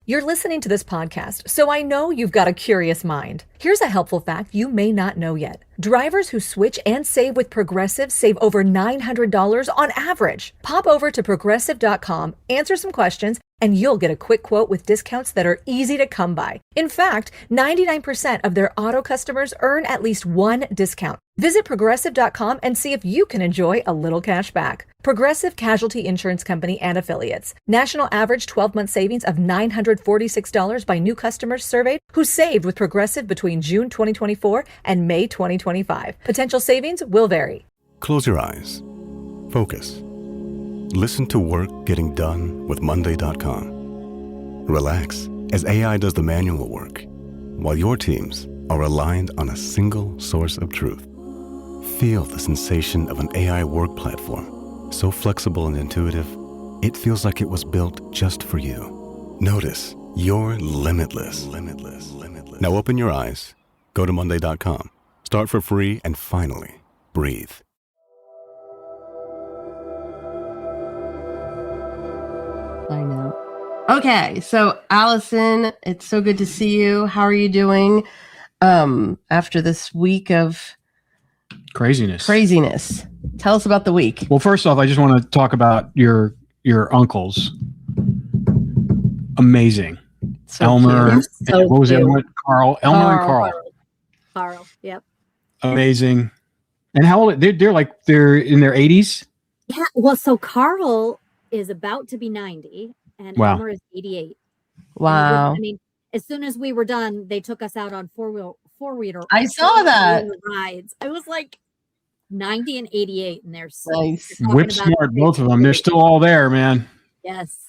You're listening to this podcast, so I know you've got a curious mind. Here's a helpful fact you may not know yet. Drivers who switch and save with Progressive save over $900 on average. Pop over to progressive.com, answer some questions, and you'll get a quick quote with discounts that are easy to come by. In fact, 99% of their auto customers earn at least one discount. Visit progressive.com and see if you can enjoy a little cash back. Progressive Casualty Insurance Company and Affiliates. National average 12-month savings of $946 by new customers surveyed who saved with Progressive between June 2024 and May 2025. Potential savings will vary. Close your eyes. Focus. Listen to work getting done with Monday.com. Relax as AI does the manual work, while your teams are aligned on a single source of truth. Feel the sensation of an AI work platform, so flexible and intuitive, it feels like it was built just for you. Notice you're limitless. Now open your eyes, go to Monday.com, start for free, and finally, breathe. I know. Okay, so Allison, it's so good to see you. How are you doing after this week of craziness? Tell us about the week. Well, first off, I just want to talk about your uncles. Amazing. So Elmer. So what was the other cute. one? Carl. Elmer and Carl. Carl. Yep. Amazing. And how old? They're in their 80s. Yeah. Well, so Carl is about to be 90 and Wow. Elmer is 88. Wow. I mean, as soon as we were done, they took us out on four-wheeler I saw that. rides. I was like 90 and 88 and they're Nice. Whip smart, both of them. They're still all there, man. Yes.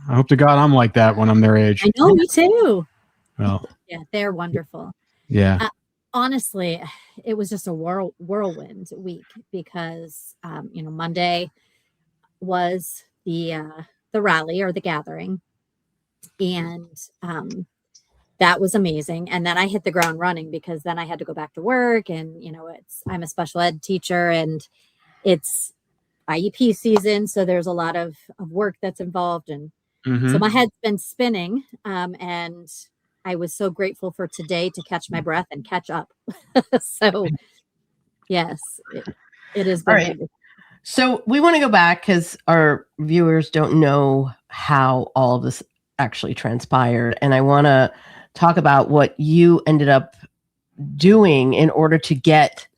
I hope to God I'm like that when I'm their age. I know, me too. Well, Yeah, they're wonderful. yeah. Honestly, it was just a whirlwind week because Monday was the rally or the gathering, and that was amazing. And then I hit the ground running because then I had to go back to work, and I'm a special ed teacher, and it's IEP season, so there's a lot of work that's involved, and so my head's been spinning, and I was so grateful for today to catch my breath and catch up. So, yes, it is. All right. So we want to go back because our viewers don't know how all of this actually transpired. And I want to talk about what you ended up doing in order to get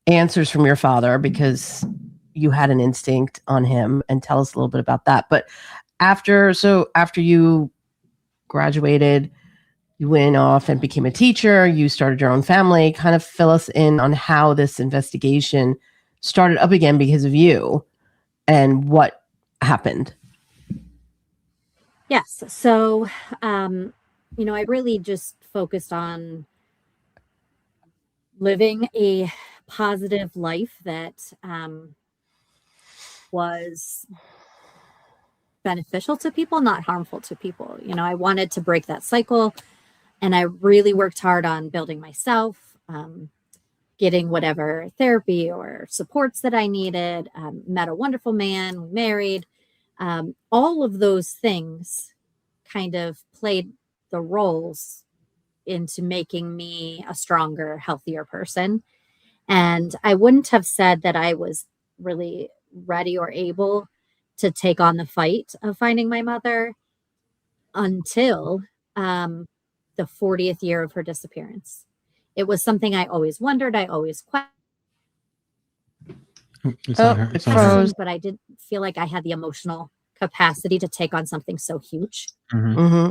answers from your father, because you had an instinct on him, and tell us a little bit about that. But after you graduated, you went off and became a teacher, you started your own family. Kind of fill us in on how this investigation started up again because of you and what happened. Yes. So, I really just focused on living a positive life that was beneficial to people, not harmful to people. I wanted to break that cycle, and I really worked hard on building myself, getting whatever therapy or supports that I needed, met a wonderful man, married. All of those things kind of played the roles into making me a stronger, healthier person. And I wouldn't have said that I was really ready or able to take on the fight of finding my mother until the 40th year of her disappearance. It was something I always wondered. I always questioned. But I didn't feel like I had the emotional capacity to take on something so huge. Mm-hmm.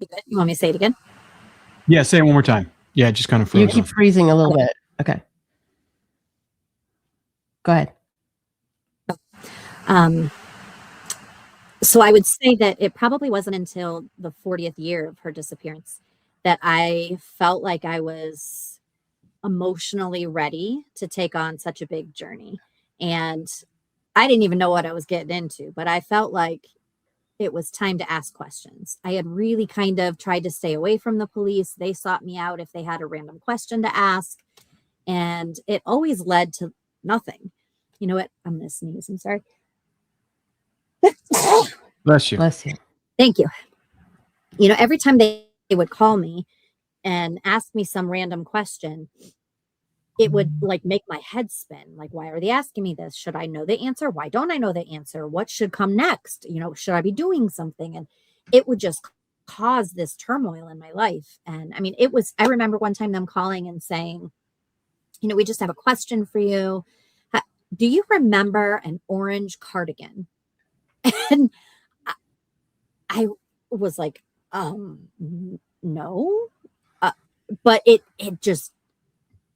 You want me to say it again? Yeah, say it one more time. Yeah, just kind of froze. You keep freezing a little bit. Okay. Go ahead. So I would say that it probably wasn't until the 40th year of her disappearance that I felt like I was emotionally ready to take on such a big journey. And I didn't even know what I was getting into, but I felt like it was time to ask questions. I had really kind of tried to stay away from the police. They sought me out if they had a random question to ask, and it always led to nothing. You know what? I'm going to sneeze. I'm sorry. Bless you. Bless you. Thank you. You know, every time they would call me and ask me some random question, it would like make my head spin. Like, why are they asking me this? Should I know the answer? Why don't I know the answer? What should come next? You know, should I be doing something? And it would just cause this turmoil in my life. And I mean, I remember one time them calling and saying, you know, we just have a question for you. Do you remember an orange cardigan? And I was like, no. But it just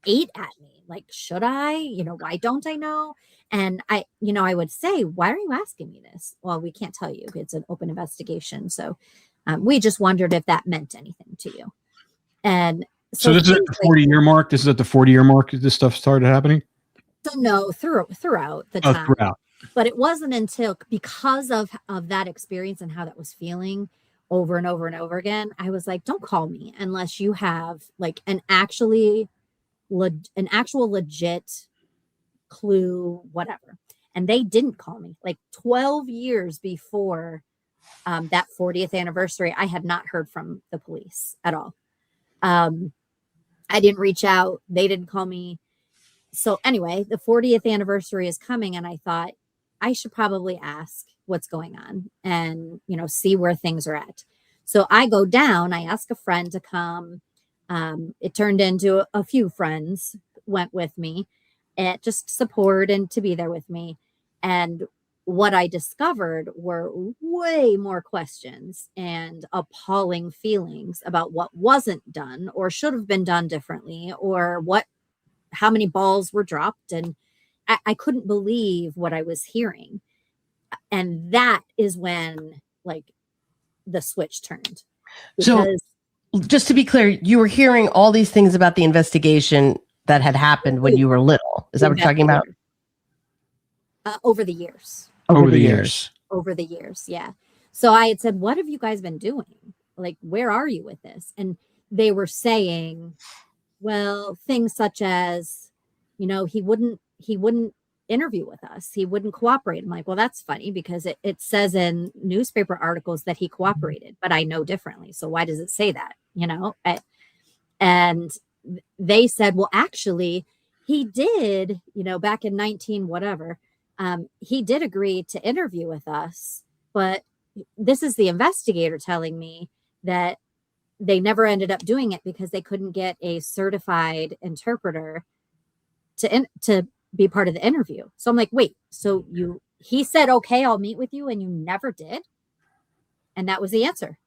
ate at me. Like, should I? You know, why don't I know? And I would say, why are you asking me this? Well, we can't tell you. It's an open investigation. So we just wondered if that meant anything to you. And so this is at the 40-year mark. This is at the 40-year mark. This stuff started happening. So no, throughout the time. Throughout. But it wasn't until, because of that experience and how that was feeling over and over and over again, I was like, don't call me unless you have like an actual legit clue, whatever. And they didn't call me. Like 12 years before that 40th anniversary, I had not heard from the police at all. I didn't reach out. They didn't call me. So anyway, the 40th anniversary is coming, and I thought I should probably ask what's going on and, you know, see where things are at. So I go down, I ask a friend to come. It turned into a few friends went with me and just support and to be there with me. And what I discovered were way more questions and appalling feelings about what wasn't done or should have been done differently, or how many balls were dropped. And I couldn't believe what I was hearing. And that is when like the switch turned. So just to be clear, you were hearing all these things about the investigation that had happened when you were little. Is that what you're talking about? Over the years. Over the years. Over the years, yeah. So I had said, what have you guys been doing? Like, where are you with this? And they were saying, well, things such as, you know, he wouldn't interview with us. He wouldn't cooperate. I'm like, well, that's funny because it says in newspaper articles that he cooperated, but I know differently. So why does it say that? You know? And they said, well, actually, he did, you know, back in 19 whatever, he did agree to interview with us, but this is the investigator telling me that they never ended up doing it because they couldn't get a certified interpreter to be part of the interview. So I'm like, wait, so he said, okay, I'll meet with you, and you never did? And that was the answer,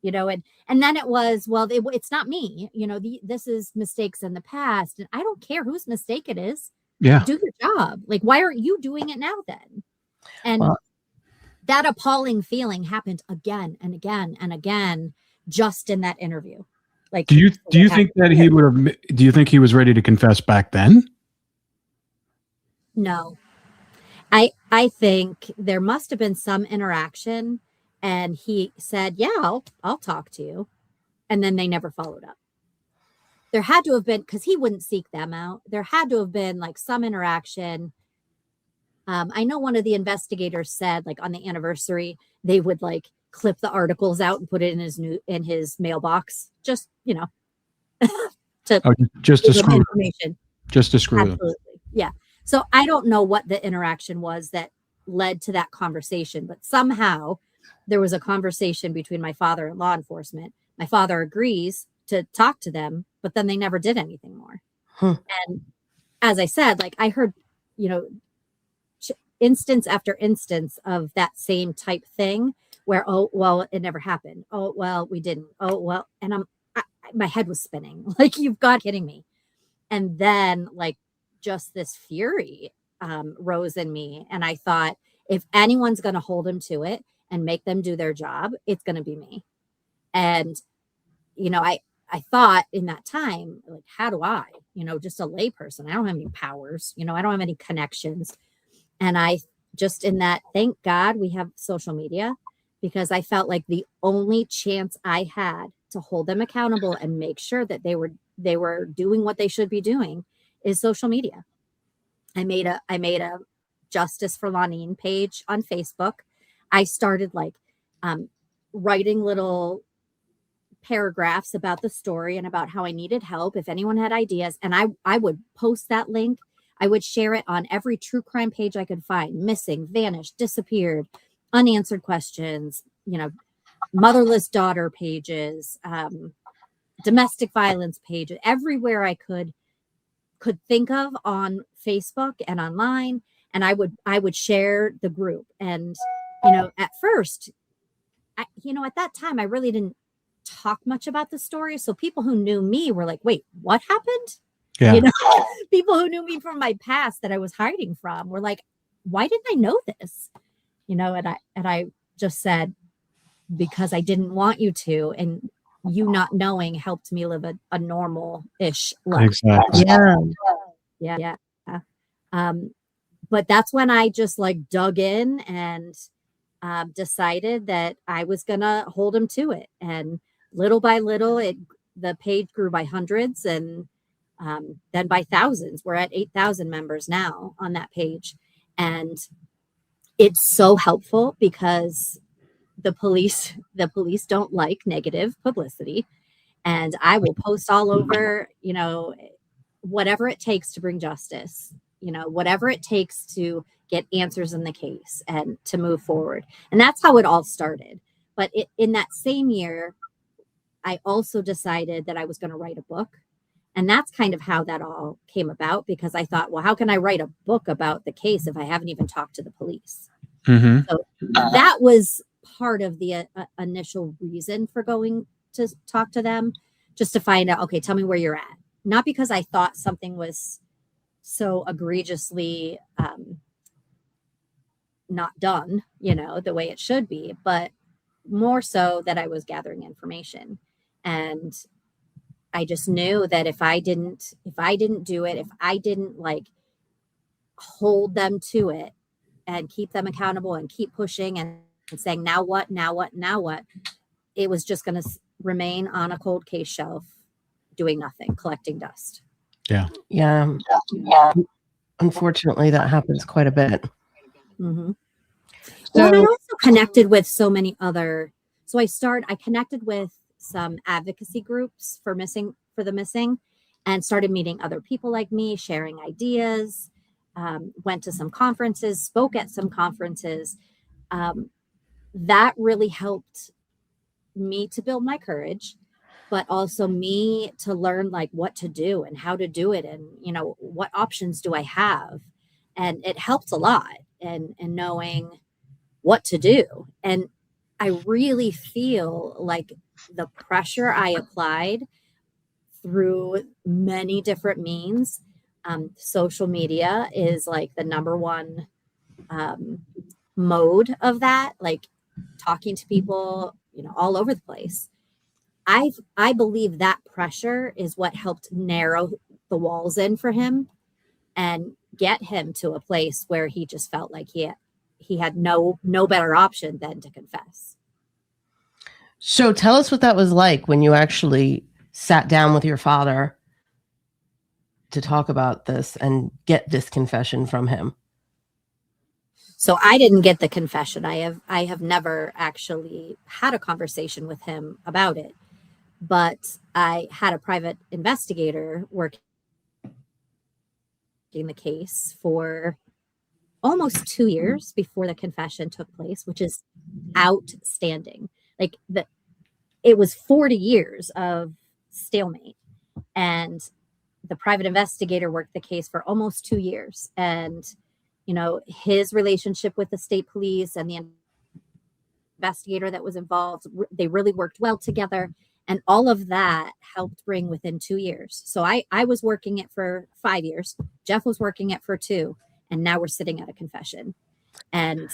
you know, and then it was, well, it's not me, you know, this is mistakes in the past, and I don't care whose mistake it is. Yeah. Do your job. Like, why aren't you doing it now then? And that appalling feeling happened again and again and again, just in that interview. Like, do you think that he would have? Do you think he was ready to confess back then? No, I think there must have been some interaction, and he said, yeah, I'll talk to you. And then they never followed up. There had to have been, because he wouldn't seek them out. There had to have been like some interaction. I know one of the investigators said, like, on the anniversary, they would like clip the articles out and put it in his mailbox, just, you know, just to screw information. Just to screw Absolutely. Them. Yeah. So I don't know what the interaction was that led to that conversation, but somehow there was a conversation between my father and law enforcement. My father agrees to talk to them, but then they never did anything more. And as I said, like, I heard, you know, instance after instance of that same type thing where, oh, well, it never happened. Oh, well, we didn't. Oh, well, and my head was spinning. Like, you've got kidding me. And then like just this fury rose in me. And I thought, if anyone's going to hold them to it and make them do their job, it's going to be me. And, you know, I thought in that time, like, how do I, you know, just a lay person, I don't have any powers, you know, I don't have any connections. And I just, in that, thank God we have social media, because I felt like the only chance I had to hold them accountable and make sure that they were doing what they should be doing is social media. I made a Justice for Lonene page on Facebook. I started writing little paragraphs about the story and about how I needed help if anyone had ideas. And I would post that link. I would share it on every true crime page I could find: missing, vanished, disappeared, unanswered questions, motherless daughter pages, domestic violence pages, everywhere I could think of on Facebook and online. And I would share the group. And, at first, at that time, I really didn't talk much about the story. So people who knew me were like, wait, what happened? Yeah. People who knew me from my past that I was hiding from were like, why didn't I know this? And I just said, because I didn't want you to, and you not knowing helped me live a normal-ish life. Exactly. Yeah. But that's when I just dug in and decided that I was gonna hold him to it. And little by little, the page grew by hundreds, and then by thousands. We're at 8,000 members now on that page, and it's so helpful because the police don't like negative publicity, and I will post all over, whatever it takes to bring justice, whatever it takes to get answers in the case and to move forward. And that's how it all started. But in that same year, I also decided that I was going to write a book. And that's kind of how that all came about, because I thought, well, how can I write a book about the case if I haven't even talked to the police? Mm-hmm. So that was part of the initial reason for going to talk to them, just to find out, okay, tell me where you're at. Not because I thought something was so egregiously not done, the way it should be, but more so that I was gathering information. And I just knew that if I didn't do it, if I didn't hold them to it and keep them accountable and keep pushing and saying, now what, it was just going to remain on a cold case shelf, doing nothing, collecting dust. Yeah. Unfortunately, that happens quite a bit. Mm-hmm. So, I also connected with so many other. So I connected with some advocacy groups for the missing, and started meeting other people like me, sharing ideas. Went to some conferences, spoke at some conferences. That really helped me to build my courage, but also me to learn what to do and how to do it, and what options do I have. And it helped a lot, and knowing what to do. And I really feel like the pressure I applied through many different means, social media is the number one mode of that, talking to people, all over the place. I believe that pressure is what helped narrow the walls in for him and get him to a place where he just felt like he had no better option than to confess. So tell us what that was like when you actually sat down with your father to talk about this and get this confession from him. So I didn't get the confession. I have never actually had a conversation with him about it, but I had a private investigator working the case for almost 2 years before the confession took place, which is outstanding. It was 40 years of stalemate, and the private investigator worked the case for almost 2 years. And his relationship with the state police and the investigator that was involved, they really worked well together. And all of that helped bring within 2 years. So I was working it for 5 years. Jeff was working it for 2. And now we're sitting at a confession. And,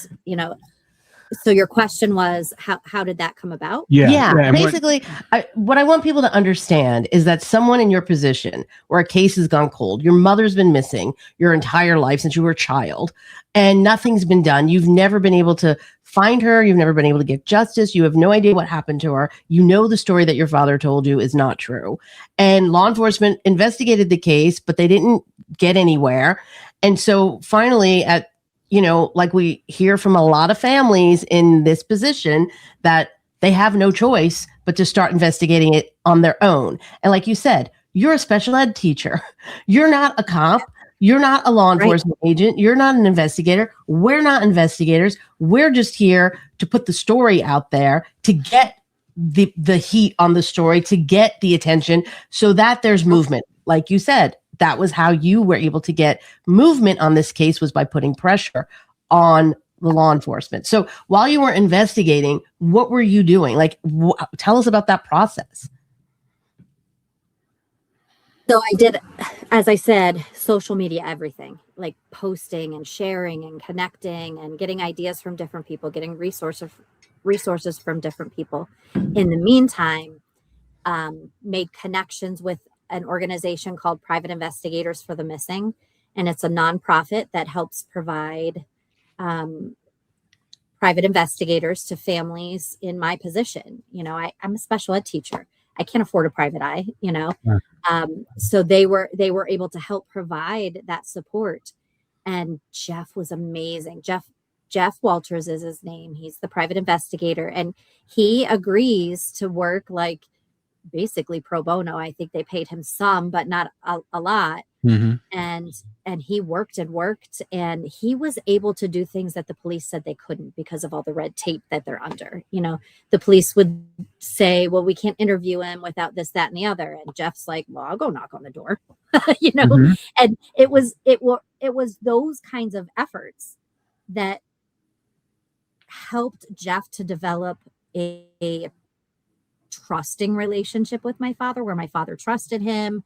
so your question was, how did that come about? Yeah. Basically, what I want people to understand is that someone in your position where a case has gone cold, your mother's been missing your entire life since you were a child, and nothing's been done. You've never been able to find her. You've never been able to get justice. You have no idea what happened to her. The story that your father told you is not true. And law enforcement investigated the case, but they didn't get anywhere. And so finally, at like we hear from a lot of families in this position, that they have no choice but to start investigating it on their own. And like you said, you're a special ed teacher. You're not a cop. You're not a law enforcement agent. You're not an investigator. We're not investigators. We're just here to put the story out there, to get the heat on the story, to get the attention so that there's movement. Like you said, that was how you were able to get movement on this case, was by putting pressure on the law enforcement. So while you were investigating, what were you doing? Like, tell us about that process. So I did, as I said, social media, everything, like posting and sharing and connecting and getting ideas from different people, getting resources from different people. In the meantime, made connections with an organization called Private Investigators for the Missing. And it's a nonprofit that helps provide private investigators to families in my position. I'm a special ed teacher. I can't afford a private eye, so they were able to help provide that support. And Jeff was amazing. Jeff Walters is his name. He's the private investigator, and he agrees to work like basically pro bono. I think they paid him some, but not a lot. Mm-hmm. And he worked, and he was able to do things that the police said they couldn't because of all the red tape that they're under. The police would say, well, we can't interview him without this, that, and the other. And Jeff's like, well, I'll go knock on the door, Mm-hmm. And it was those kinds of efforts that helped Jeff to develop a trusting relationship with my father, where my father trusted him,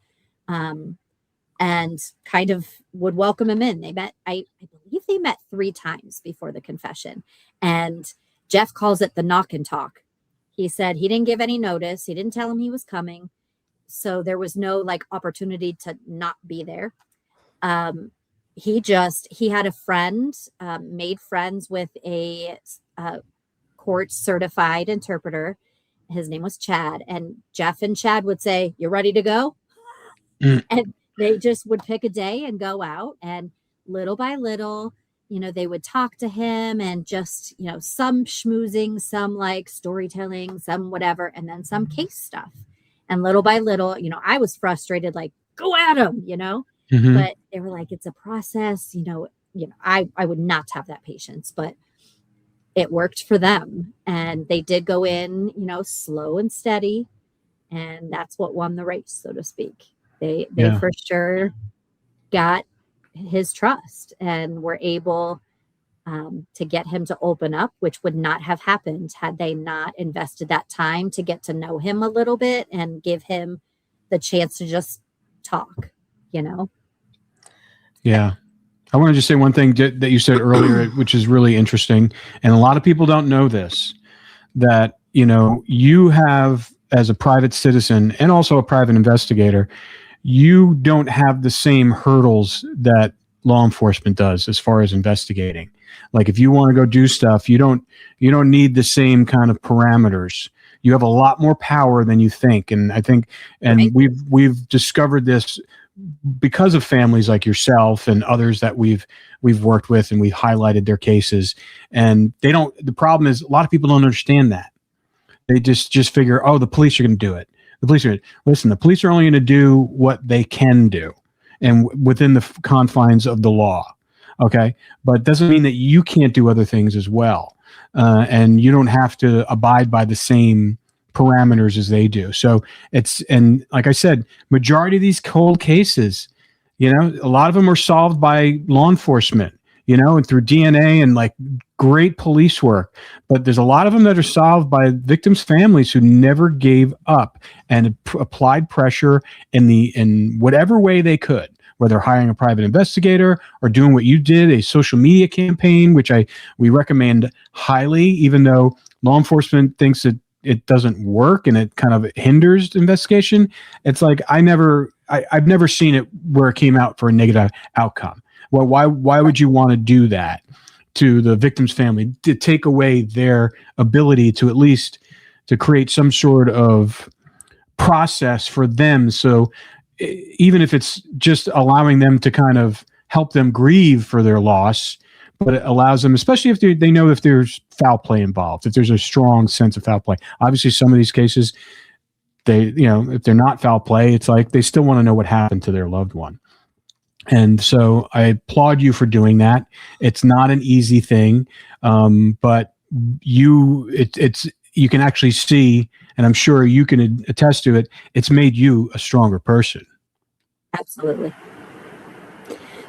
and kind of would welcome him in. They met, I believe they met 3 times before the confession. And Jeff calls it the knock and talk. He said he didn't give any notice. He didn't tell him he was coming. So there was no like opportunity to not be there. He had a friend, made friends with a court certified interpreter. His name was Chad, and Jeff and Chad would say, "You ready to go?" And they just would pick a day and go out, and little by little, they would talk to him, and just, some schmoozing, some like storytelling, some whatever, and then some case stuff. And little by little, I was frustrated, like, go at him, Mm-hmm. but they were like, it's a process, I would not have that patience, but it worked for them. And they did go in, slow and steady. And that's what won the race, so to speak. They for sure got his trust and were able to get him to open up, which would not have happened had they not invested that time to get to know him a little bit and give him the chance to just talk, Yeah. I want to just say one thing that you said earlier, which is really interesting. And a lot of people don't know this, that, you have, as a private citizen and also a private investigator, you don't have the same hurdles that law enforcement does as far as investigating. Like if you want to go do stuff, you don't need the same kind of parameters. You have a lot more power than you think. And I think, and Right. we've discovered this because of families like yourself and others that we've worked with, and we've highlighted their cases. And the problem is a lot of people don't understand that. They just figure, oh, the police are going to do it. The police are only going to do what they can do and within the confines of the law. Okay. But it doesn't mean that you can't do other things as well. And you don't have to abide by the same parameters as they do. So and like I said, majority of these cold cases, a lot of them are solved by law enforcement, and through DNA and like great police work. But there's a lot of them that are solved by victims' families who never gave up and applied pressure in whatever way they could, whether hiring a private investigator or doing what you did, a social media campaign, which we recommend highly, even though law enforcement thinks that it doesn't work and it kind of hinders investigation. It's like I've never seen it where it came out for a negative outcome. Well, why would you want to do that to the victim's family, to take away their ability to at least to create some sort of process for them? So even if it's just allowing them to kind of help them grieve for their loss, but it allows them, especially if they know if there's foul play involved, if there's a strong sense of foul play. Obviously, some of these cases, if they're not foul play, it's like they still want to know what happened to their loved one. And so I applaud you for doing that. It's not an easy thing, but you can actually see, and I'm sure you can attest to it, it's made you a stronger person. Absolutely.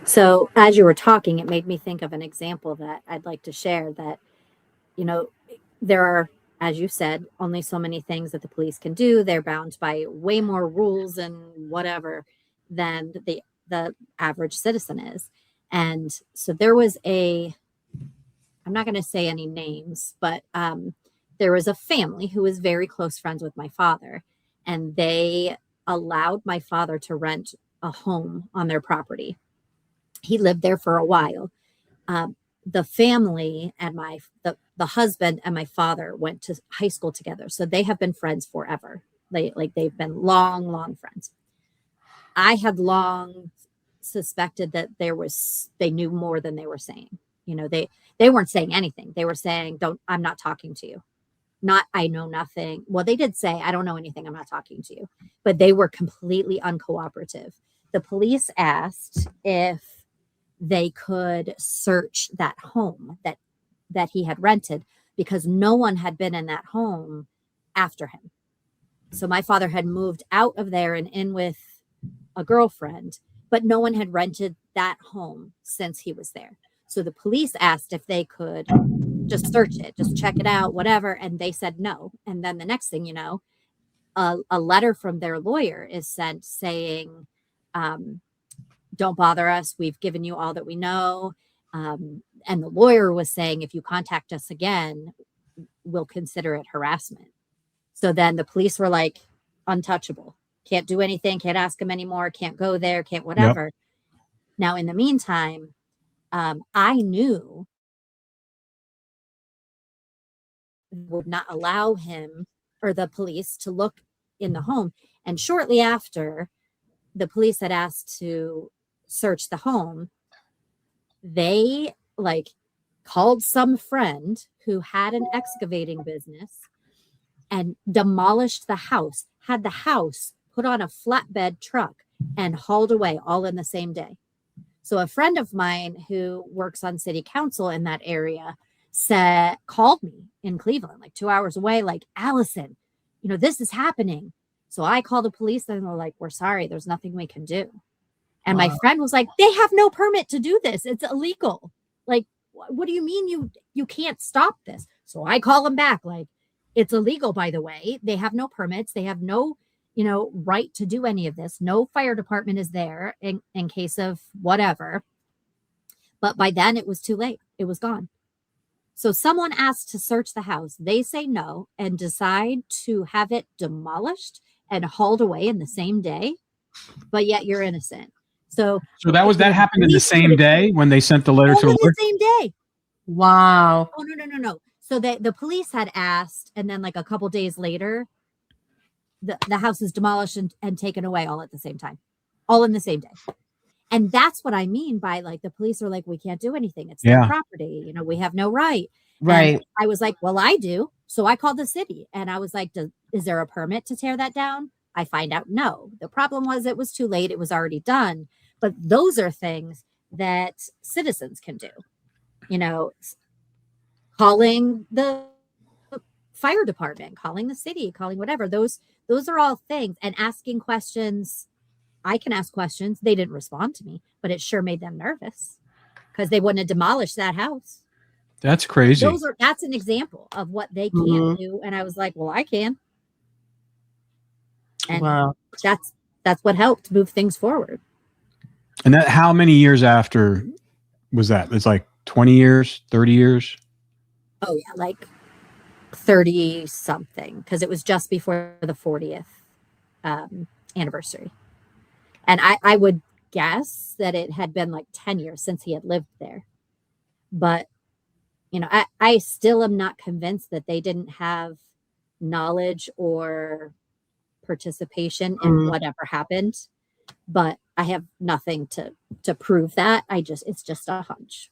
So as you were talking, it made me think of an example that I'd like to share that, there are, as you said, only so many things that the police can do. They're bound by way more rules and whatever than the average citizen is. And so there was I'm not going to say any names, but there was a family who was very close friends with my father, and they allowed my father to rent a home on their property. He lived there for a while. The family and the husband and my father went to high school together. So they have been friends forever. They've been long friends. I had long suspected that they knew more than they were saying. They weren't saying anything. They were saying, I'm not talking to you. Not, I know nothing. Well, they did say, I don't know anything. I'm not talking to you. But they were completely uncooperative. The police asked if they could search that home that he had rented, because no one had been in that home after him. So my father had moved out of there and in with a girlfriend, but no one had rented that home since he was there. So the police asked if they could just search it, just check it out, whatever. And they said no. And then the next thing you know, a letter from their lawyer is sent saying, don't bother us. We've given you all that we know. And the lawyer was saying, if you contact us again, we'll consider it harassment. So then the police were like, untouchable. Can't do anything. Can't ask them anymore. Can't go there. Can't whatever. Yep. Now, in the meantime, I knew would not allow him or the police to look in the home. And shortly after the police had asked to search the home, they called some friend who had an excavating business and demolished the house, had the house put on a flatbed truck and hauled away all in the same day. So a friend of mine who works on city council in that area called me in Cleveland, 2 hours away, Allison, this is happening. So I called the police and they're like, we're sorry, there's nothing we can do. And my friend was like, they have no permit to do this. It's illegal. What do you mean you can't stop this? So I call them back, it's illegal, by the way. They have no permits. They have no, right to do any of this. No fire department is there in case of whatever. But by then it was too late. It was gone. So someone asked to search the house. They say no and decide to have it demolished and hauled away in the same day. But yet you're innocent. So that happened in the same day when they sent the letter to the same day. Wow. Oh, no. So the police had asked, and then a couple days later, the house is demolished and taken away all at the same time, all in the same day. And that's what I mean by the police are like, we can't do anything. It's their property. We have no right. Right. And I was like, well, I do. So I called the city and I was like, is there a permit to tear that down? I find out no. The problem was it was too late. It was already done. But those are things that citizens can do. Calling the fire department, calling the city, calling whatever. Those are all things. And asking questions. I can ask questions. They didn't respond to me, but it sure made them nervous because they wouldn't have demolished that house. That's crazy. That's an example of what they can't do. And I was like, well, I can. And wow. That's what helped move things forward. And that, how many years after was that? It's 20 years, 30 years? Oh yeah, 30 something, because it was just before the 40th anniversary. And I would guess that it had been 10 years since he had lived there. But, I still am not convinced that they didn't have knowledge or participation in whatever happened. But I have nothing to prove that. It's just a hunch.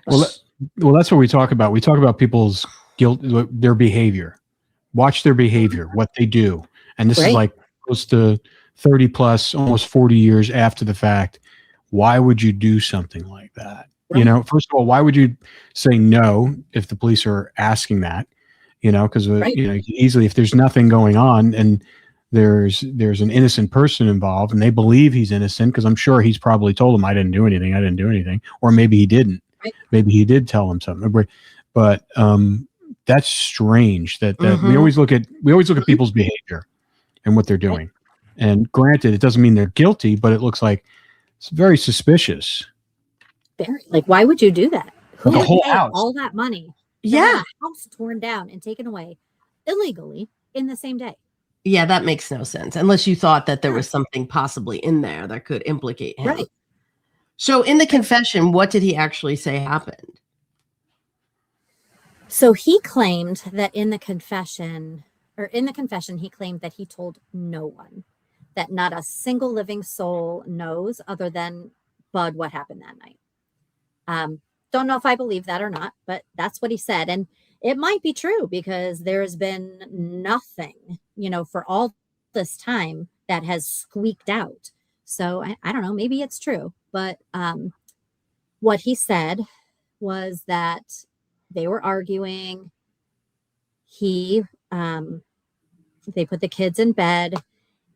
Well, that's what we talk about. We talk about people's guilt, their behavior. Watch their behavior, what they do. And this is like close to 30 plus, almost 40 years after the fact. Why would you do something like that? Right. You know, first of all, why would you say no if the police are asking that? You know, because you know, you can easily, if there's nothing going on and there's an innocent person involved and they believe he's innocent, because I'm sure he's probably told them I didn't do anything, or maybe he didn't. Right. Maybe he did tell him something. But that's strange that we always look at people's behavior and what they're doing. And granted, it doesn't mean they're guilty, but it looks like it's very suspicious. Very, like, why would you do that? Who The would whole pay house. all that money? Yeah. A house torn down and taken away illegally in the same day. Yeah, that makes no sense unless you thought that there was something possibly in there that could implicate him. Right. So in the confession, what did he actually say happened? So he claimed that in the confession, he claimed that he told no one, that not a single living soul knows other than Bud what happened that night. Don't know if I believe that or not, but that's what he said. And it might be true because there's been nothing, you know, for all this time that has squeaked out. So I don't know, maybe it's true. But what he said was that they were arguing. They put the kids in bed,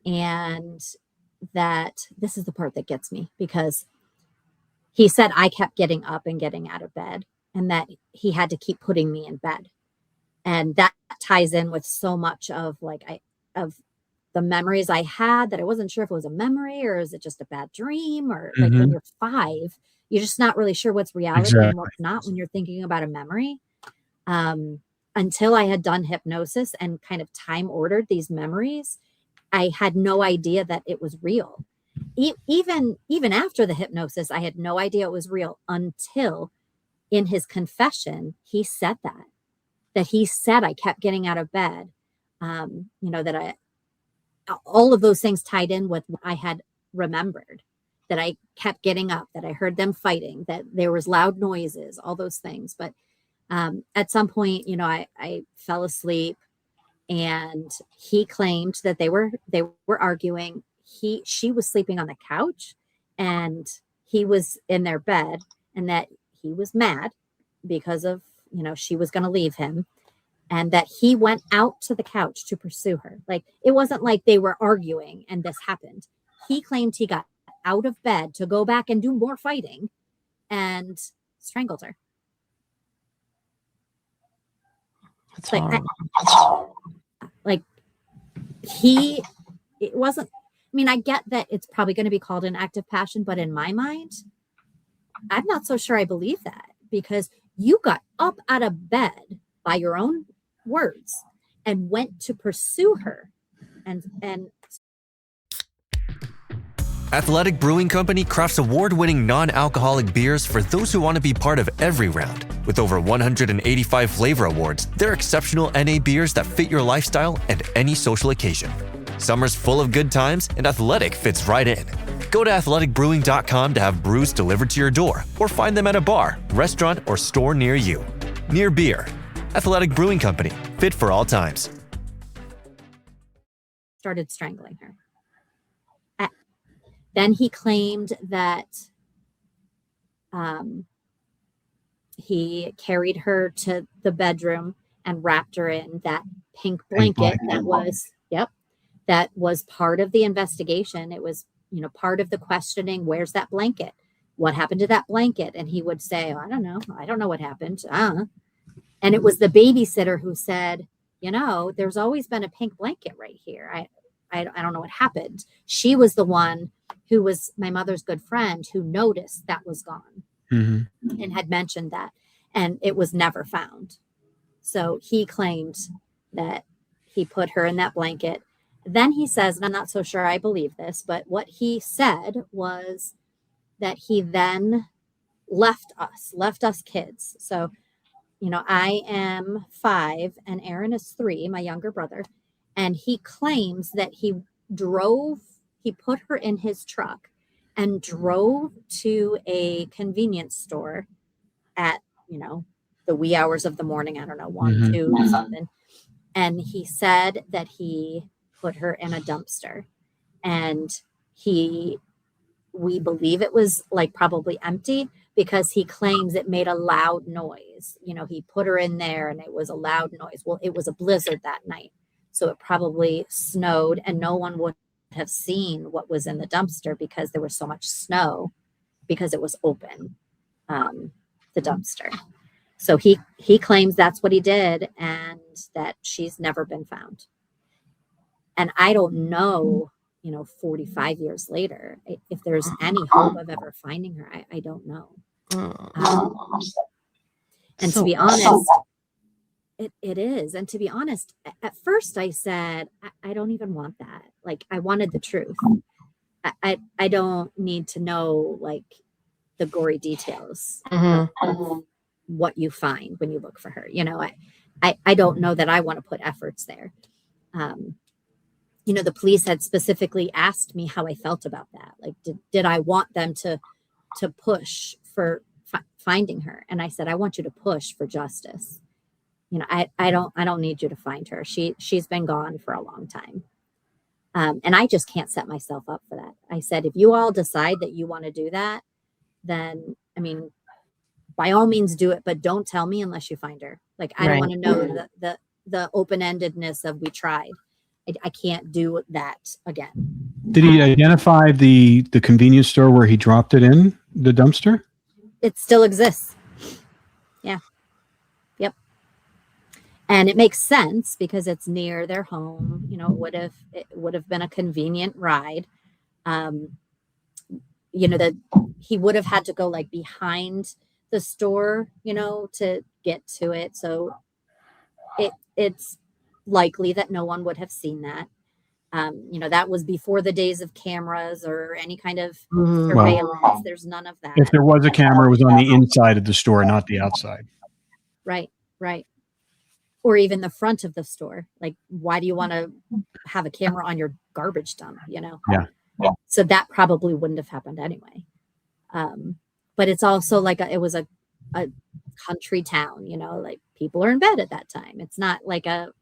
and that this is the part that gets me, because he said I kept getting up and getting out of bed, and that he had to keep putting me in bed. And that ties in with so much of of the memories I had, that I wasn't sure if it was a memory or is it just a bad dream, or like when you're 5, you're just not really sure what's reality and what's not when you're thinking about a memory. Until I had done hypnosis and kind of time ordered these memories, I had no idea that it was real. Even after the hypnosis, I had no idea it was real until in his confession, he said that he said I kept getting out of bed. You know, that all of those things tied in with what I had remembered, that I kept getting up, that I heard them fighting, that there was loud noises, all those things. But at some point, you know, I fell asleep, and he claimed that they were arguing. She was sleeping on the couch and he was in their bed, and that he was mad because of, you know, she was going to leave him, and that he went out to the couch to pursue her. Like, it wasn't like they were arguing and this happened. He claimed he got out of bed to go back and do more fighting and strangled her. That's It wasn't, I mean, I get that it's probably going to be called an act of passion, but in my mind, I'm not so sure I believe that, because you got up out of bed by your own words and went to pursue her. And Athletic Brewing Company crafts award-winning non-alcoholic beers for those who want to be part of every round. With over 185 flavor awards, they're exceptional NA beers that fit your lifestyle and any social occasion. Summer's full of good times, and Athletic fits right in. Go to athleticbrewing.com to have brews delivered to your door, or find them at a bar, restaurant, or store near you. Near beer. Athletic Brewing Company. Fit for all times. started strangling her. Then he claimed that he carried her to the bedroom and wrapped her in that pink blanket that was part of the investigation. It was, part of the questioning. Where's that blanket? What happened to that blanket? And he would say, I don't know what happened. And it was the babysitter who said, there's always been a pink blanket right here. I don't know what happened. She was the one who was my mother's good friend who noticed that was gone and had mentioned that, and it was never found. So he claimed that he put her in that blanket. Then he says, and I'm not so sure I believe this, but what he said was that he then left us kids. So, I am 5 and Aaron is 3, my younger brother. And he claims that he put her in his truck and drove to a convenience store at, the wee hours of the morning. I don't know, 1, 2, something. And he said that he put her in a dumpster, and we believe it was like probably empty, because he claims it made a loud noise. He put her in there and it was a loud noise. Well, it was a blizzard that night, so it probably snowed, and no one would have seen what was in the dumpster because there was so much snow, because it was open, the dumpster. So he claims that's what he did, and that she's never been found. And I don't know, 45 years later, if there's any hope of ever finding her. I don't know. And to be honest, it is. And to be honest, at first I said, I don't even want that. Like, I wanted the truth. I don't need to know, like, the gory details of what you find when you look for her. I don't know that I want to put efforts there. The police had specifically asked me how I felt about that. Like, did I want them to push for finding her? And I said, I want you to push for justice. I don't need you to find her. She's been gone for a long time. And I just can't set myself up for that. I said, if you all decide that you want to do that, then, by all means do it, but don't tell me unless you find her. Like, I don't want to know the open-endedness of we tried. I can't do that again. Did he identify the convenience store where he dropped it in, the dumpster? It still exists. Yeah. Yep. And it makes sense because it's near their home. It would have been a convenient ride. That he would have had to go like behind the store, to get to it. So it's likely that no one would have seen that. That was before the days of cameras or any kind of surveillance. There's none of that. If there was a camera, it was on the inside of the store, not the outside. Right. Or even the front of the store. Like, why do you want to have a camera on your garbage dump? Yeah. So that probably wouldn't have happened anyway. But it's also like it was a country town, like people are in bed at that time. It's not like a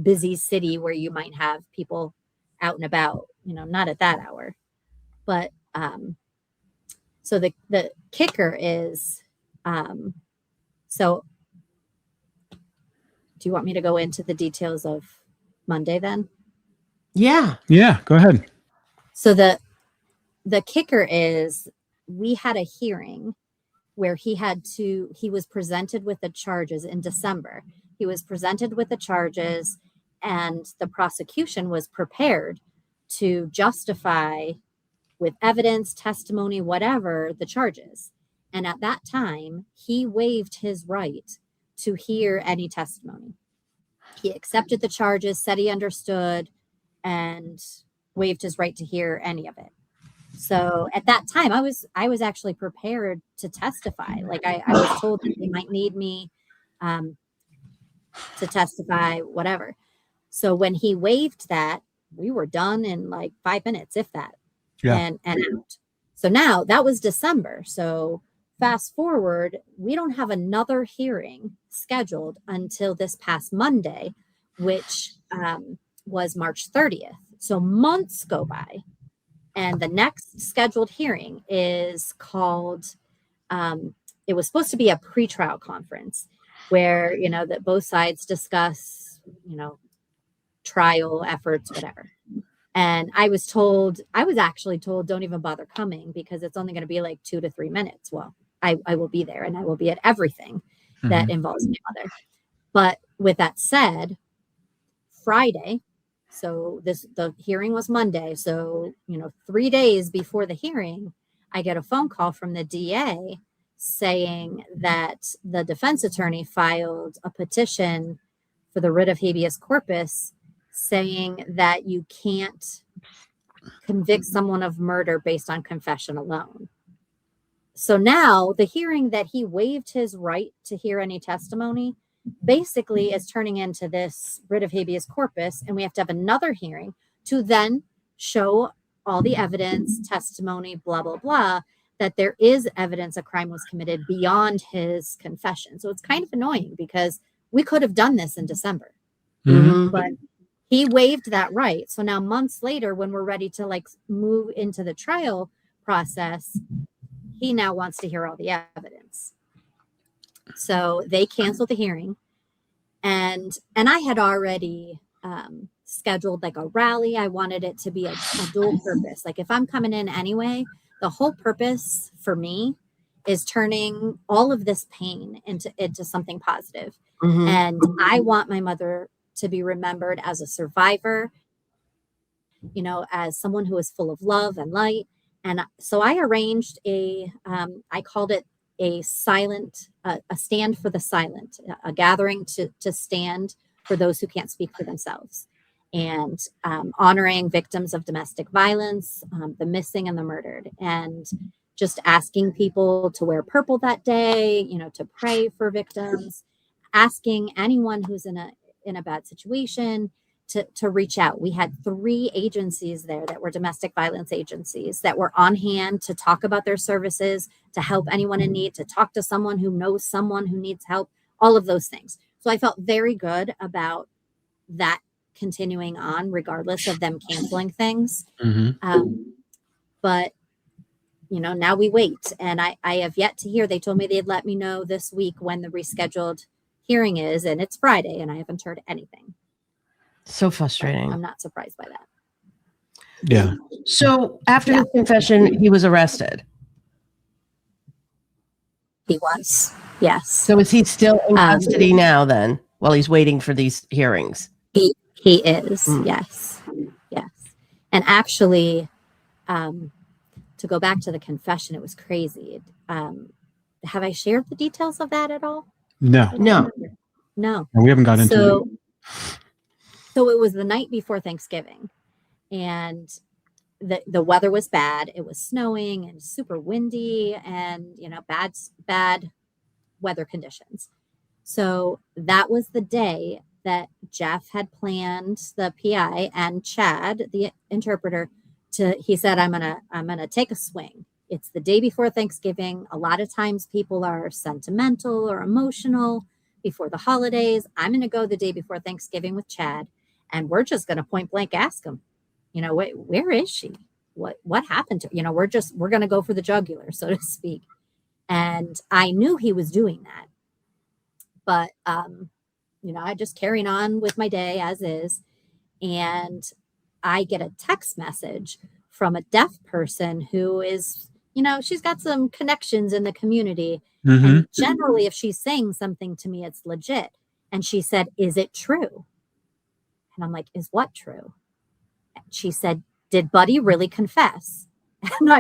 busy city where you might have people out and about, not at that hour. But so the kicker is, so do you want me to go into the details of Monday then? Yeah, go ahead. So the kicker is, we had a hearing where he was presented with the charges in December. He was presented with the charges, and the prosecution was prepared to justify with evidence, testimony, whatever, the charges. And at that time, he waived his right to hear any testimony. He accepted the charges, said he understood, and waived his right to hear any of it. So at that time, I was actually prepared to testify. Like, I was told that they might need me to testify, whatever. So when he waived that, we were done in like 5 minutes, if that. Yeah. And out. So now that was December. So fast forward, we don't have another hearing scheduled until this past Monday, which was March 30th. So months go by. And the next scheduled hearing is called, it was supposed to be a pretrial conference where, that both sides discuss, trial efforts, whatever. And I was actually told, don't even bother coming because it's only going to be like 2 to 3 minutes. Well, I will be there, and I will be at everything that involves my mother. But with that said, Friday, so the hearing was Monday. So, 3 days before the hearing, I get a phone call from the DA saying that the defense attorney filed a petition for the writ of habeas corpus, saying that you can't convict someone of murder based on confession alone. So now the hearing that he waived his right to hear any testimony basically is turning into this writ of habeas corpus, and we have to have another hearing to then show all the evidence, testimony, blah, blah, blah, that there is evidence a crime was committed beyond his confession. So it's kind of annoying because we could have done this in December, but he waived that right. So now months later, when we're ready to like move into the trial process, he now wants to hear all the evidence. So they canceled the hearing, and I had already scheduled like a rally. I wanted it to be a dual purpose. Like if I'm coming in anyway, the whole purpose for me is turning all of this pain into something positive. And I want my mother to be remembered as a survivor, you know, as someone who is full of love and light. And so I arranged I called it a stand for the silent, a gathering to stand for those who can't speak for themselves, and honoring victims of domestic violence, the missing and the murdered, and just asking people to wear purple that day, you know, to pray for victims, asking anyone who's in a bad situation to reach out. We had 3 agencies there that were domestic violence agencies that were on hand to talk about their services, to help anyone in need, to talk to someone who knows someone who needs help, all of those things. So I felt very good about that continuing on regardless of them canceling things. But you know, now we wait, and I have yet to hear. They told me they'd let me know this week when the rescheduled hearing is, and it's Friday, and I haven't heard anything. So frustrating. I'm not surprised by that. Yeah. So after his confession, he was arrested. He was, yes. So is he still in custody now then, while he's waiting for these hearings? He is, yes. And actually, to go back to the confession, it was crazy. Have I shared the details of that at all? No. No. We haven't got into it. So it was the night before Thanksgiving, and the weather was bad. It was snowing and super windy, and you know, bad weather conditions. So that was the day that Jeff had planned, the PI and Chad, the interpreter, he said, I'm gonna take a swing. It's the day before Thanksgiving. A lot of times people are sentimental or emotional before the holidays. I'm going to go the day before Thanksgiving with Chad, and we're just going to point blank ask him, you know, where is she? What happened to her? You know, we're going to go for the jugular, so to speak. And I knew he was doing that, but, you know, I just carrying on with my day as is. And I get a text message from a deaf person who is, you know, she's got some connections in the community. And generally, if she's saying something to me, it's legit. And she said, "Is it true?" And I'm like, "Is what true?" And she said, "Did Buddy really confess?" And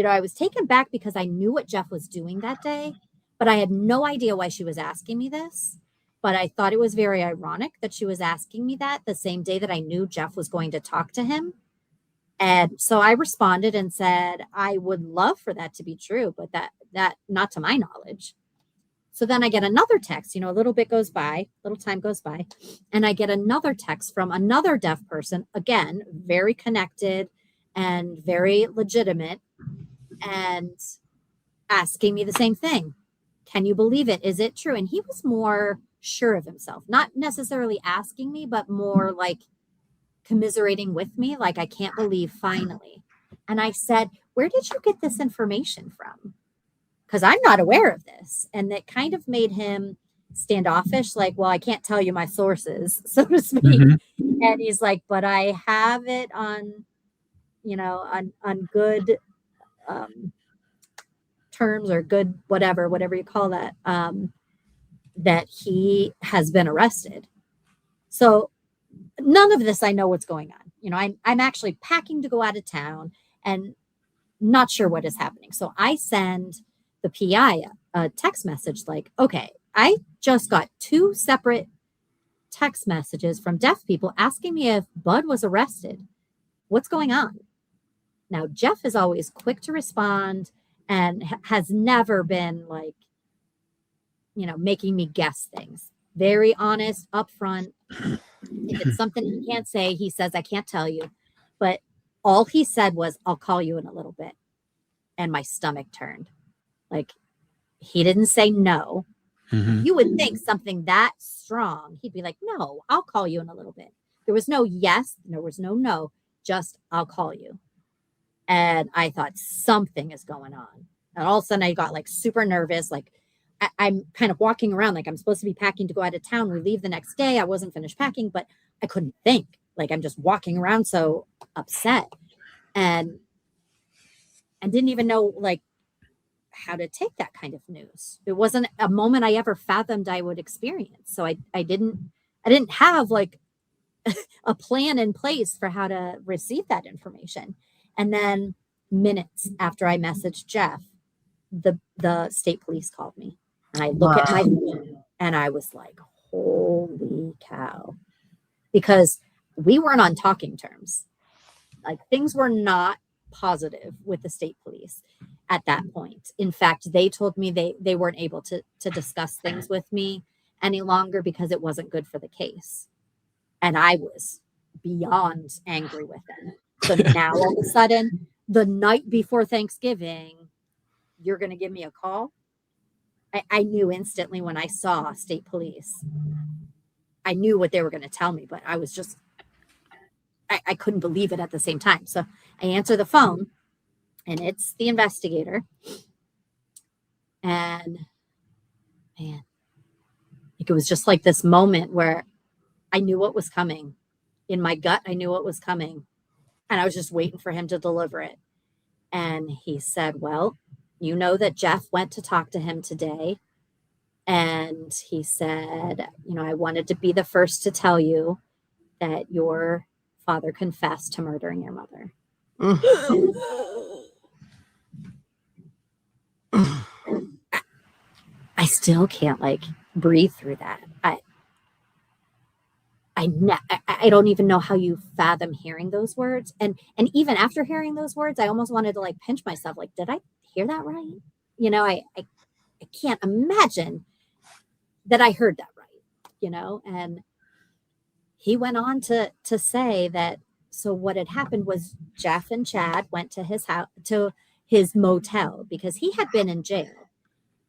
I was taken back because I knew what Jeff was doing that day, but I had no idea why she was asking me this. But I thought it was very ironic that she was asking me that the same day that I knew Jeff was going to talk to him. And so I responded and said, I would love for that to be true, but that not to my knowledge. So then I get another text, you know, a little time goes by, and I get another text from another deaf person, again, very connected and very legitimate, and asking me the same thing. Can you believe it? Is it true? And he was more sure of himself, not necessarily asking me, but more like commiserating with me, like, I can't believe finally. And I said, where did you get this information from? Because I'm not aware of this. And it kind of made him standoffish, like, well, I can't tell you my sources, so to speak. And he's like, but I have it on, you know, on good terms, or good whatever you call that, that he has been arrested. So none of this I know what's going on. You know, I'm actually packing to go out of town and not sure what is happening. So I send the PI a text message like, okay, I just got 2 separate text messages from deaf people asking me if Bud was arrested. What's going on? Now, Jeff is always quick to respond and has never been like, you know, making me guess things. Very honest, upfront. If it's something he can't say, he says, I can't tell you. But all he said was, I'll call you in a little bit. and my stomach turned. Like, he didn't say no. Mhm. You would think something that strong, he'd be like, no, I'll call you in a little bit. There was no yes, there was no, just I'll call you. And I thought something is going on. And all of a sudden I got like super nervous. Like I'm kind of walking around like I'm supposed to be packing to go out of town. We leave the next day. I wasn't finished packing, but I couldn't think. Like I'm just walking around so upset and didn't even know like how to take that kind of news. It wasn't a moment I ever fathomed I would experience. So I didn't have like a plan in place for how to receive that information. And then minutes after I messaged Jeff, the state police called me. And I look at my phone and I was like, holy cow. Because we weren't on talking terms. Like things were not positive with the state police at that point. In fact, they told me they weren't able to discuss things with me any longer because it wasn't good for the case. And I was beyond angry with them. So now all of a sudden, the night before Thanksgiving, you're going to give me a call? I knew instantly when I saw state police. I knew what they were going to tell me, but I was just, I couldn't believe it at the same time. So I answer the phone, and it's the investigator. And man, like it was just like this moment where I knew what was coming. In my gut, I knew what was coming. And I was just waiting for him to deliver it. And he said, well, you know that Jeff went to talk to him today. And he said, you know, I wanted to be the first to tell you that your father confessed to murdering your mother. I still can't like breathe through that. I don't even know how you fathom hearing those words. And even after hearing those words, I almost wanted to like pinch myself. Like, did I hear that right? You know, I can't imagine that I heard that right, you know? And he went on to say that, so what had happened was Jeff and Chad went to his house, to his motel, because he had been in jail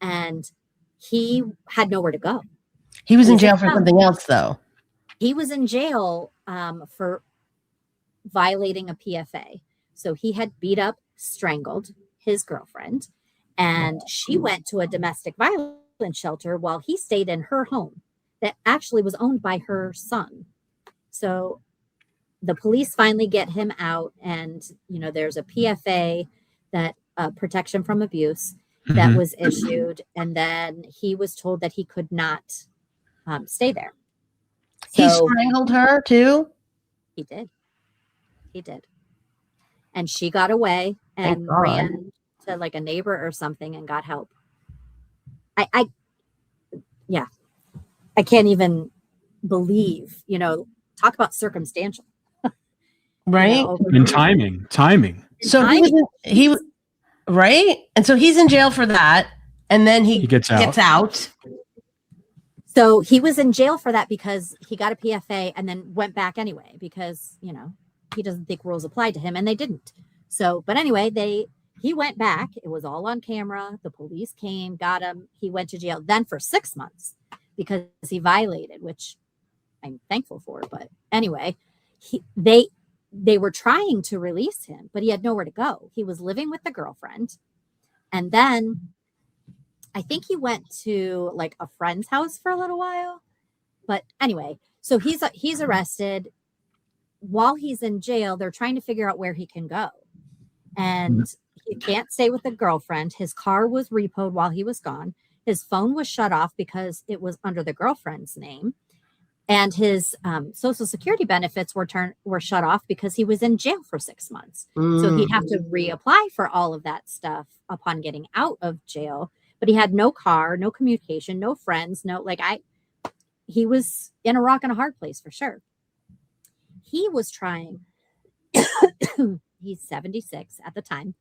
and he had nowhere to go. He was in jail for something else though. He was in jail for violating a PFA. So he had beat up, strangled his girlfriend, and she went to a domestic violence shelter while he stayed in her home that actually was owned by her son. So the police finally get him out, and you know there's a PFA, that protection from abuse, that was issued, and then he was told that he could not stay there. So, he strangled her too? He did. And she got away and ran to like a neighbor or something and got help. I can't even believe, you know, talk about circumstantial. Right? You know, And timing. So he was right? And so he's in jail for that, and then he gets out. So he was in jail for that because he got a PFA and then went back anyway because, you know, he doesn't think rules applied to him, and they didn't. So, but anyway, he went back. It was all on camera. The police came, got him. He went to jail then for 6 months because he violated, which I'm thankful for. But anyway, they were trying to release him, but he had nowhere to go. He was living with the girlfriend. And then I think he went to like a friend's house for a little while. But anyway, so he's arrested. While he's in jail, they're trying to figure out where he can go. And he can't stay with the girlfriend. His car was repoed while he was gone. His phone was shut off because it was under the girlfriend's name. And his Social Security benefits were shut off because he was in jail for 6 months. So he'd have to reapply for all of that stuff upon getting out of jail. But he had no car, no communication, no friends, he was in a rock and a hard place for sure. He was trying, he's 76 at the time,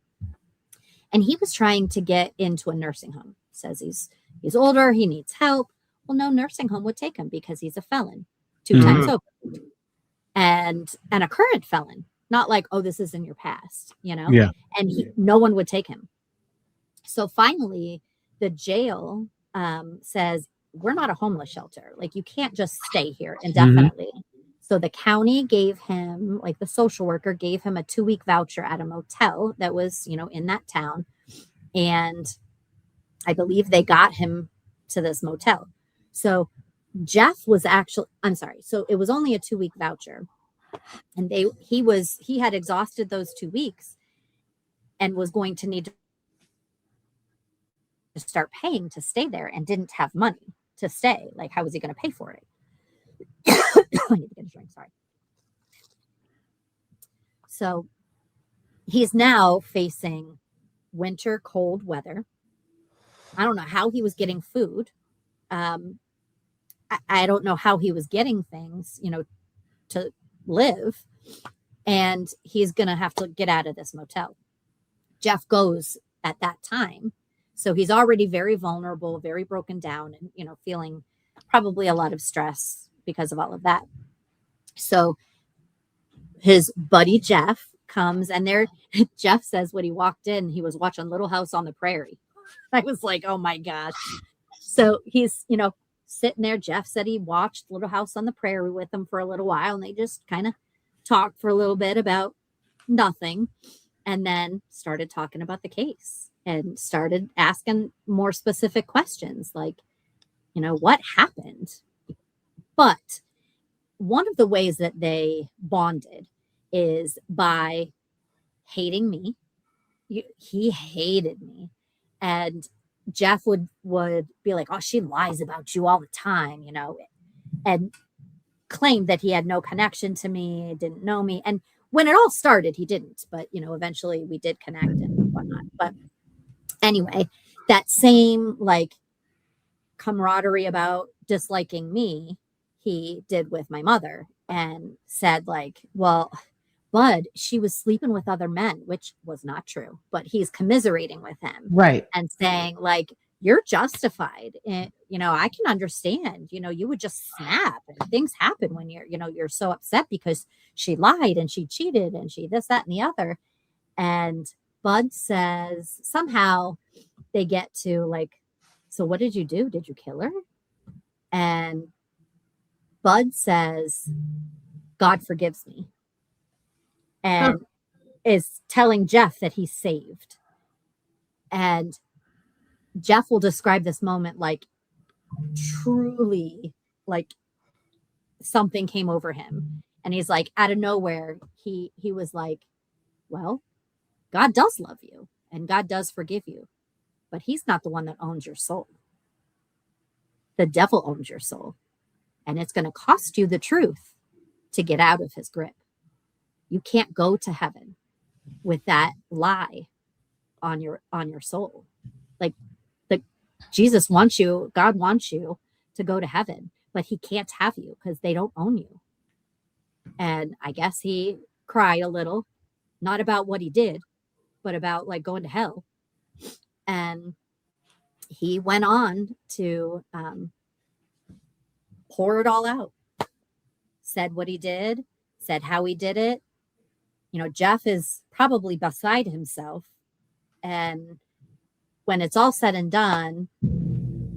and he was trying to get into a nursing home. Says he's older, he needs help. Well, no nursing home would take him because he's a felon, 2 times over, and a current felon. Not like, oh, this is in your past, you know? Yeah. And no one would take him. So finally, the jail says, we're not a homeless shelter. Like, you can't just stay here indefinitely. So the county gave him, like the social worker gave him a 2-week voucher at a motel that was, in that town. And I believe they got him to this motel. So Jeff was actually, I'm sorry. So it was only a 2-week voucher. And he had exhausted those 2 weeks and was going to need to start paying to stay there and didn't have money to stay. Like, how was he going to pay for it? I need to get a drink, sorry. So he's now facing winter, cold weather. I don't know how he was getting food. I don't know how he was getting things, to live. And he's going to have to get out of this motel. Jeff goes at that time. So he's already very vulnerable, very broken down, and, feeling probably a lot of stress because of all of that. So his buddy Jeff comes, and Jeff says when he walked in, he was watching Little House on the Prairie. I was like, oh my gosh. So he's, sitting there. Jeff said he watched Little House on the Prairie with him for a little while, and they just kind of talked for a little bit about nothing, and then started talking about the case and started asking more specific questions like, what happened? But one of the ways that they bonded is by hating me. He hated me. And Jeff would be like, oh, she lies about you all the time, and claimed that he had no connection to me, didn't know me. And when it all started, he didn't. But, eventually we did connect and whatnot. But anyway, that same like camaraderie about disliking me, he did with my mother, and said like, well, Bud, she was sleeping with other men, which was not true, but he's commiserating with him. Right. And saying like, you're justified. And, I can understand, you would just snap, and things happen when you're so upset because she lied and she cheated and she this, that, and the other. And Bud says somehow they get to like, so what did you do? Did you kill her? And Bud says, God forgives me. And is telling Jeff that he's saved. And Jeff will describe this moment like truly like something came over him. And he's like, out of nowhere, he was like, well, God does love you and God does forgive you, but he's not the one that owns your soul. The devil owns your soul, and it's going to cost you the truth to get out of his grip. You can't go to heaven with that lie on your soul. Like Jesus wants you, God wants you to go to heaven, but he can't have you because they don't own you. And I guess he cried a little, not about what he did, but about like going to hell. And he went on to pour it all out, said what he did, said how he did it. Jeff is probably beside himself. And when it's all said and done,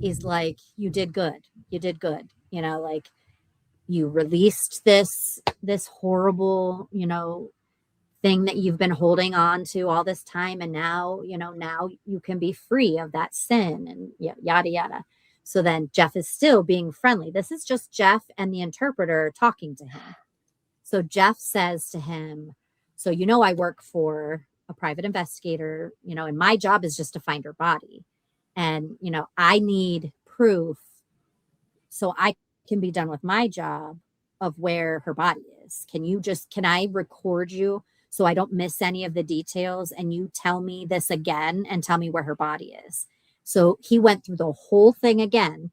he's like, you did good. You did good. Like you released this horrible, thing that you've been holding on to all this time. And now, now you can be free of that sin and yada, yada. So then Jeff is still being friendly. This is just Jeff and the interpreter talking to him. So Jeff says to him, so, I work for a private investigator, and my job is just to find her body. And, I need proof so I can be done with my job of where her body is. Can I record you so I don't miss any of the details, and you tell me this again and tell me where her body is? So he went through the whole thing again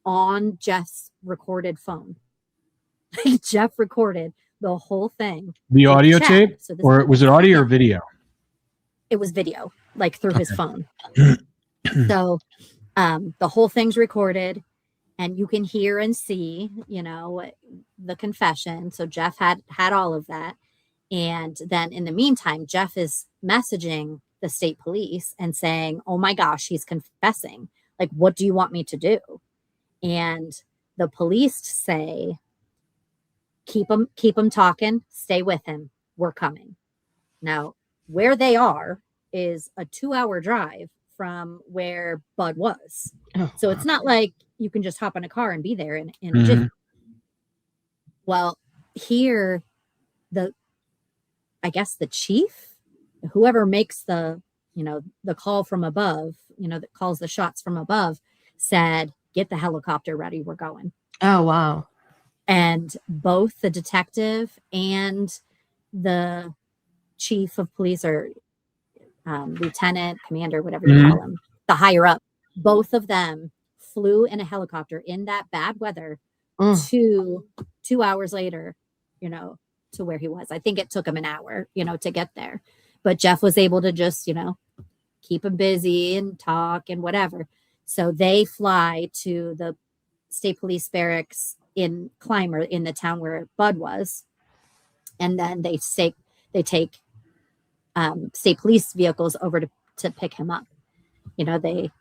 on Jeff's recorded phone. Jeff recorded the whole thing. The audio tape? So or was it audio or video? It was video, like through his phone. So the whole thing's recorded, and you can hear and see, the confession. So Jeff had all of that. And then in the meantime, Jeff is messaging the state police and saying, oh my gosh, he's confessing. Like, what do you want me to do? And the police say, keep him talking, stay with him. We're coming. Now, where they are is a 2-hour drive from where Bud was. Oh, so it's not like you can just hop in a car and be there in a Mhm. jiffy. Well, here, I guess the chief, whoever makes the call from above, that calls the shots from above, said, get the helicopter ready. We're going. Oh, wow. And both the detective and the chief of police, or lieutenant, commander, whatever you call him, the higher up, both of them flew in a helicopter in that bad weather to 2 hours later, to where he was. I think it took him an hour, to get there. But Jeff was able to just, keep him busy and talk and whatever. So they fly to the state police barracks in Clymer, in the town where Bud was. And then they take state police vehicles over to pick him up. They,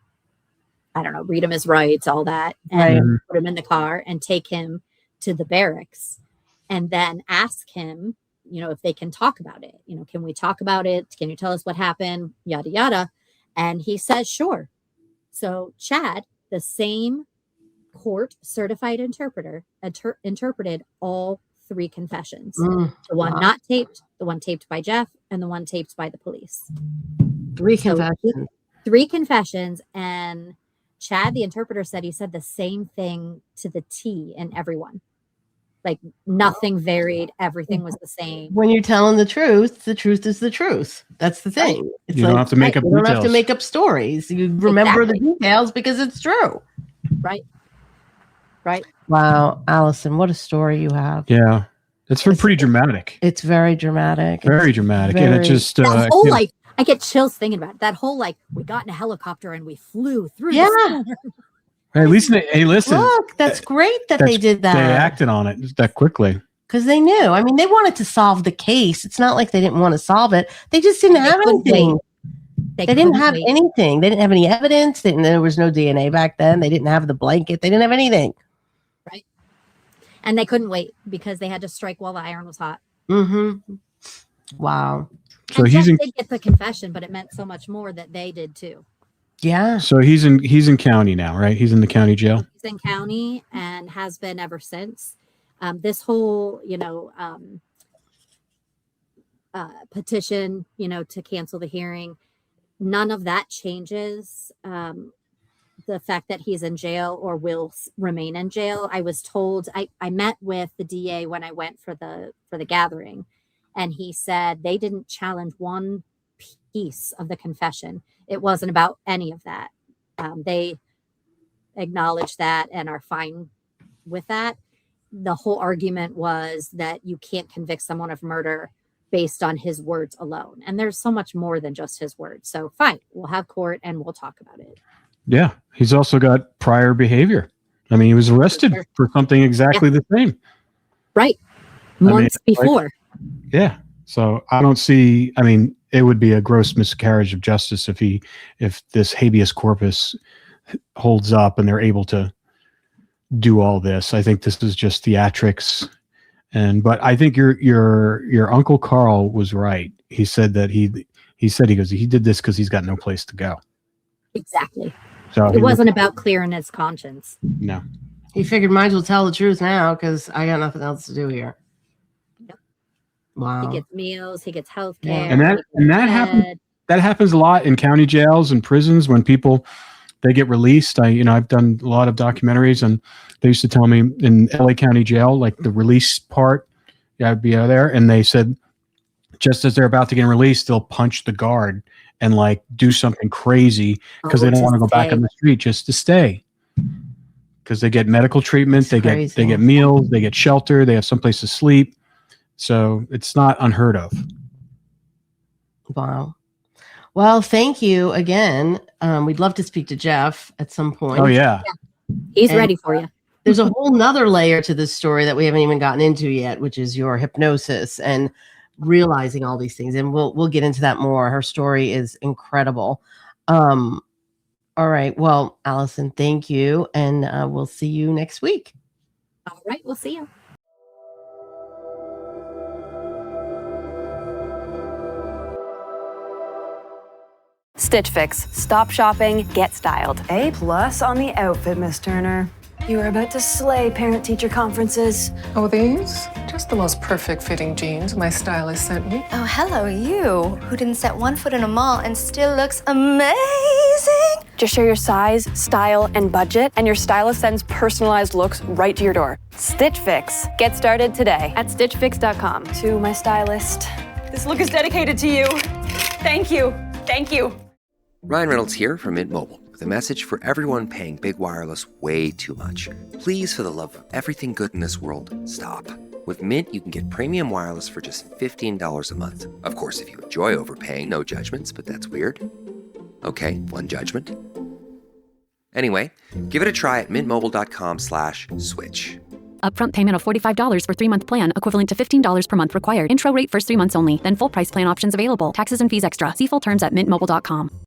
I don't know, read him his rights, all that, and put him in the car and take him to the barracks, and then ask him, if they can talk about it. Can we talk about it? Can you tell us what happened? Yada, yada. And he says, sure. So Chad, the same court certified interpreter, interpreted all 3 confessions. The one not taped, the one taped by Jeff, and the one taped by the police. 3 confessions. 3 confessions. And Chad, the interpreter, said he said the same thing to the T in everyone. Like, nothing varied. Everything was the same. When you're telling the truth is the truth. That's the thing. Right. It's You don't have to make up You don't have to details. make up stories. You remember the details because it's true. Right. Wow, Allison, what a story you have. Yeah. It's been pretty dramatic. It's very dramatic. Very dramatic. And it just That whole, I get chills thinking about it. That whole, we got in a helicopter and we flew through the storm. Hey, listen. Look, that's great that they did that. They acted on it that quickly. Because they knew. I mean, they wanted to solve the case. It's not like they didn't want to solve it. They just didn't have anything. They didn't have anything. They didn't have any evidence. There was no DNA back then. They didn't have the blanket. They didn't have anything. Right. And they couldn't wait because they had to strike while the iron was hot. Mm-hmm. Wow. So and he's Jeff did get the confession, but it meant so much more that they did too. Yeah. So he's in county now, right? He's in the county jail. He's in county and has been ever since. This whole, petition, to cancel the hearing, none of that changes the fact that he's in jail or will remain in jail. I was told, I met with the DA when I went for the gathering, and he said they didn't challenge one piece of the confession. It wasn't about any of that. They acknowledge that and are fine with that. The whole argument was that you can't convict someone of murder based on his words alone. And there's so much more than just his words. So fine, we'll have court and we'll talk about it. Yeah. He's also got prior behavior. I mean, he was arrested for something exactly the same. Right. Months before. Yeah. So I don't see, it would be a gross miscarriage of justice if this habeas corpus holds up and they're able to do all this. I think this is just theatrics. But I think your Uncle Carl was right. He said that he did this because he's got no place to go. Exactly. So it wasn't about clearing his conscience. No. He figured might as well tell the truth now because I got nothing else to do here. Yep. Wow. He gets meals, he gets health care. And that happens a lot in county jails and prisons when people they get released. I've done a lot of documentaries, and they used to tell me in LA County Jail, like the release part, I'd be out there, and they said just as they're about to get released, they'll punch the guard and do something crazy because they don't want to go back on the street, just to stay. Because they get medical treatment, they get meals, they get shelter, they have someplace to sleep. So it's not unheard of. Wow. Well, thank you again. We'd love to speak to Jeff at some point. Oh, yeah. He's ready for you. There's a whole nother layer to this story that we haven't even gotten into yet, which is your hypnosis. And realizing all these things. And we'll get into that more. Her story is incredible. All right. Well, Allison, thank you. And we'll see you next week. All right. We'll see you. Stitch Fix. Stop shopping, get styled. A+ on the outfit, Miss Turner. You are about to slay parent-teacher conferences. Oh, these? Just the most perfect fitting jeans my stylist sent me. Oh, hello, you, who didn't set one foot in a mall and still looks amazing. Just share your size, style, and budget, and your stylist sends personalized looks right to your door. Stitch Fix. Get started today at stitchfix.com. To my stylist, this look is dedicated to you. Thank you. Thank you. Ryan Reynolds here from Mint Mobile with a message for everyone paying big wireless way too much. Please, for the love of everything good in this world, stop. With Mint, you can get premium wireless for just $15 a month. Of course, if you enjoy overpaying, no judgments, but that's weird. Okay, one judgment. Anyway, give it a try at mintmobile.com/switch. Upfront payment of $45 for 3-month plan, equivalent to $15 per month required. Intro rate first 3 months only, then full price plan options available. Taxes and fees extra. See full terms at mintmobile.com.